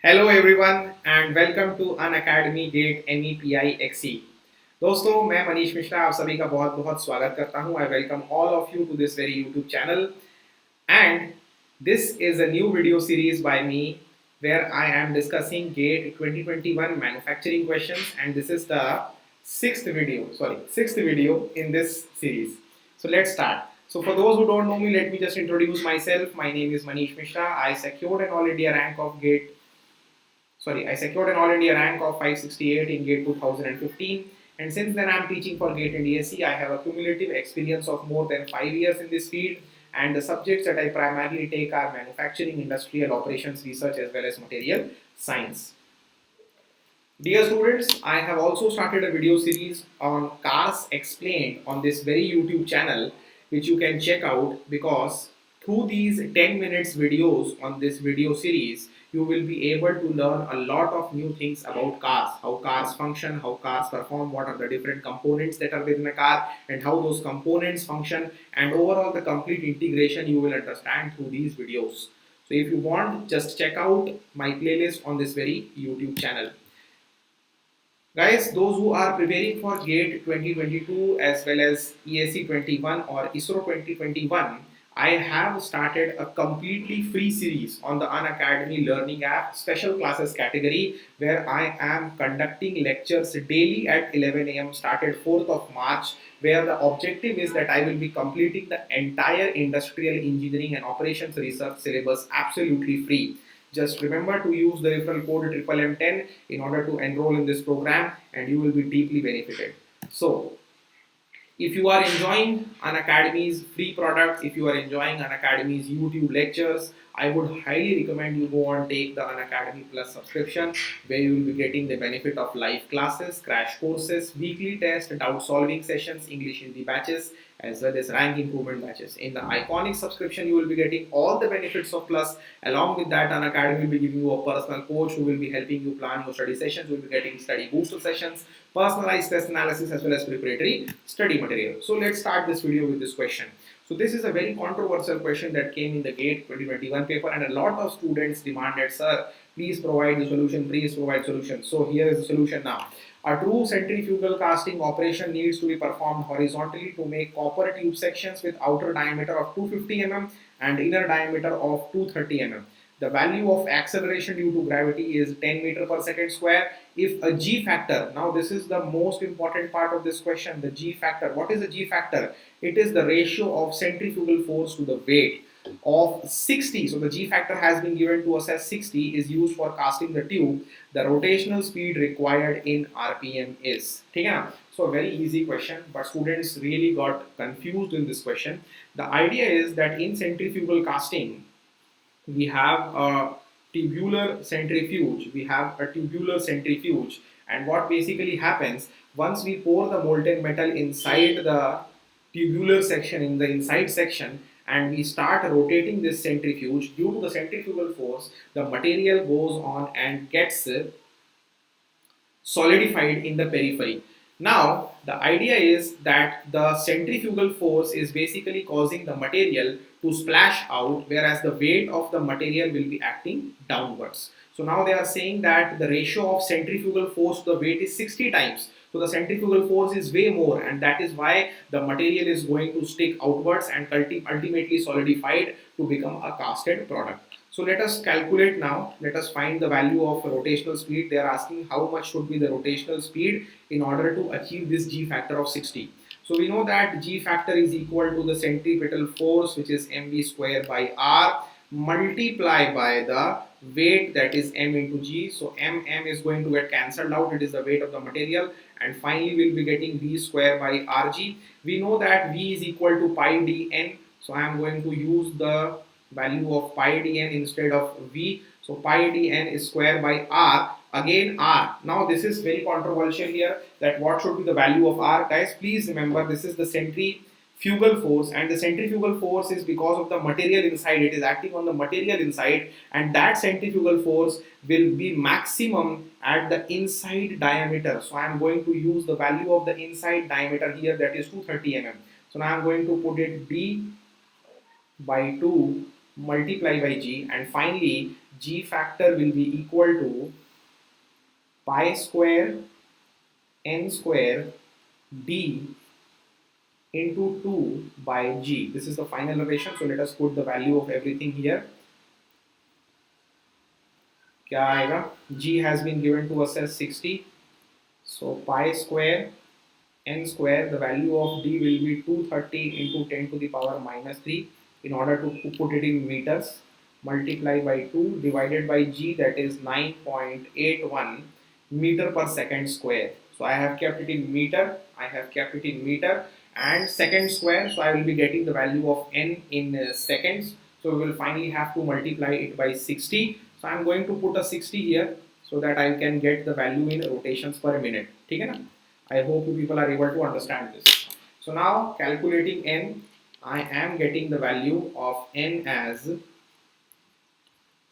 Hello everyone and welcome to Unacademy GATE MEPIXE। दोस्तों मैं मनीष मिश्रा आप सभी का बहुत बहुत स्वागत करता हूं। I welcome all of you to this very YouTube channel and this is a new video series by me where I am discussing GATE 2021 manufacturing questions and this is the sixth video in this series. So let's start. So for those who don't know me, let me just introduce myself. My name is Manish Mishra. I secured an All India rank of GATE I secured an All India rank of 568 in GATE 2015 and since then I am teaching for GATE and ESE. I have a cumulative experience of more than 5 years in this field and the subjects that I primarily take are manufacturing, industrial operations, research as well as material science. Dear students, I have also started a video series on cars explained on this very YouTube channel which you can check out because through these 10 minutes videos on this video series you will be able to learn a lot of new things about cars, how cars function, how cars perform, what are the different components that are within a car and how those components function and overall the complete integration you will understand through these videos. So if you want, just check out my playlist on this very YouTube channel. Guys, those who are preparing for GATE 2022 as well as ESE 21 or ISRO 2021, I have started a completely free series on the Unacademy Learning app special classes category where I am conducting lectures daily at 11 a.m. started 4th of March where the objective is that I will be completing the entire industrial engineering and operations research syllabus absolutely free. Just remember to use the referral code MMM10 in order to enroll in this program and you will be deeply benefited. So, if you are enjoying Unacademy's free products, if you are enjoying Unacademy's YouTube lectures, I would highly recommend you go and take the Unacademy Plus subscription where you will be getting the benefit of live classes, crash courses, weekly test, doubt solving sessions, English Hindi batches as well as rank improvement batches. In the iconic subscription, you will be getting all the benefits of Plus. Along with that, Unacademy will be giving you a personal coach who will be helping you plan your study sessions. You will be getting study booster sessions, personalized test analysis as well as preparatory study material. So let's start this video with this question. So this is a very controversial question that came in the GATE 2021 paper and a lot of students demanded, sir, please provide the solution, please provide solution. So here is the solution now. A true centrifugal casting operation needs to be performed horizontally to make copper tube sections with outer diameter of 250 mm and inner diameter of 230 mm. The value of acceleration due to gravity is 10 meter per second square. If a G factor, now this is the most important part of this question, the G factor. What is the G factor? It is the ratio of centrifugal force to the weight of 60. So the G factor has been given to us as 60 is used for casting the tube. The rotational speed required in RPM is. So a very easy question, but students really got confused in this question. The idea is that in centrifugal casting, we have a tubular centrifuge. And what basically happens once we pour the molten metal inside the tubular section in the inside section and we start rotating this centrifuge, due to the centrifugal force the material goes on and gets solidified in the periphery. Now the idea is that the centrifugal force is basically causing the material to splash out, whereas the weight of the material will be acting downwards. So now they are saying that the ratio of centrifugal force to the weight is 60 times. So the centrifugal force is way more and that is why the material is going to stick outwards and ultimately solidified to become a casted product. So let us calculate now. Let us find the value of rotational speed. They are asking how much should be the rotational speed in order to achieve this G factor of 60. So we know that G factor is equal to the centripetal force, which is mv square by r multiplied by the weight, that is m into g. So m is going to get cancelled out. It is the weight of the material and finally we'll be getting v square by rg. We know that v is equal to pi dn. So I am going to use the value of pi dn instead of v. So pi dn is square by r. Again r. Now this is very controversial here, that what should be the value of r. Guys, please remember this is the centrifugal force and the centrifugal force is because of the material inside. It is acting on the material inside and that centrifugal force will be maximum at the inside diameter. So I am going to use the value of the inside diameter here, that is 230 mm. So now I am going to put it d by 2 multiply by g and finally G factor will be equal to pi square n square d into 2 by G. This is the final relation. So let us put the value of everything here. क्या आएगा? G has been given to us as 60. So pi square n square, the value of d will be 230 into 10 to the power minus 3. In order to put it in meters, multiply by 2 divided by G, that is 9.81 meter per second square. So I have kept it in meter, and second square, so I will be getting the value of n in seconds. So we will finally have to multiply it by 60. So I am going to put a 60 here so that I can get the value in rotations per minute. ठीक है ना? I hope you people are able to understand this. So now calculating n, I am getting the value of n as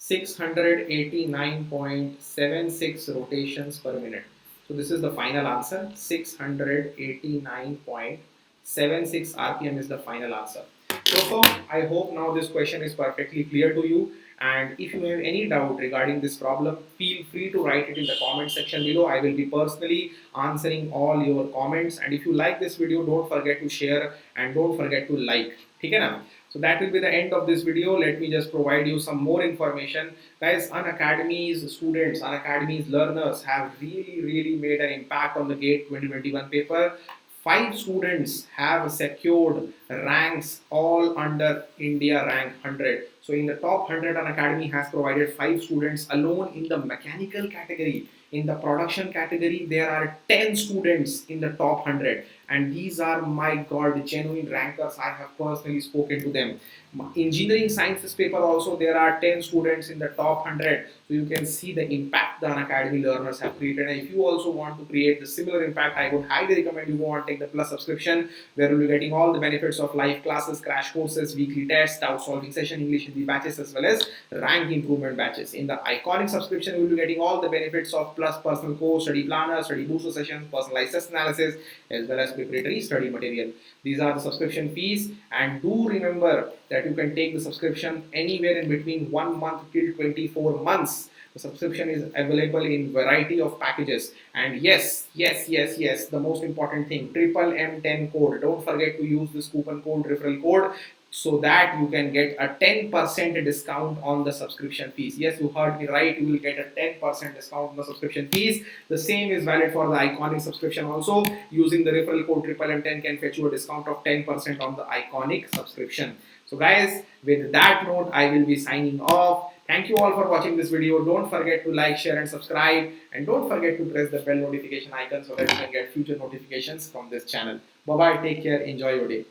689.76 rotations per minute. So this is the final answer. 689.76 RPM is the final answer. So I hope now this question is perfectly clear to you. And if you have any doubt regarding this problem, feel free to write it in the comment section below. I will be personally answering all your comments. And if you like this video, don't forget to share and don't forget to like. Okay, na? So that will be the end of this video. Let me just provide you some more information. Guys, Unacademy's students, Unacademy's learners have really made an impact on the GATE 2021 paper. 5 students have secured ranks all under India rank 100. So in the top 100, Unacademy has provided 5 students alone in the mechanical category. In the production category, there are 10 students in the top 100. And these are, my God, genuine rankers. I have personally spoken to them. Engineering sciences paper also, there are 10 students in the top 100. So you can see the impact the Unacademy learners have created. And if you also want to create the similar impact, I would highly recommend you go and take the Plus subscription, where you'll be getting all the benefits of live classes, crash courses, weekly tests, doubt solving session, English Hindi batches, as well as rank improvement batches. In the Iconic subscription, you will be getting all the benefits of Plus personal course, study planner, study booster sessions, personalized test analysis, as well as preparatory study material. These are the subscription fees, and do remember that you can take the subscription anywhere in between 1 month till 24 months. The subscription is available in variety of packages. And yes, the most important thing, triple M10 code. Don't forget to use this coupon code, referral code, so that you can get a 10% discount on the subscription fees. Yes, you heard me right, you will get a 10% discount on the subscription fees. The same is valid for the Iconic subscription also. Using the referral code triple M10 can fetch you a discount of 10% on the Iconic subscription. So guys, with that note, I will be signing off. Thank you all for watching this video. Don't forget to like, share and subscribe, and don't forget to press the bell notification icon so that you can get future notifications from this channel. Bye bye, take care, enjoy your day.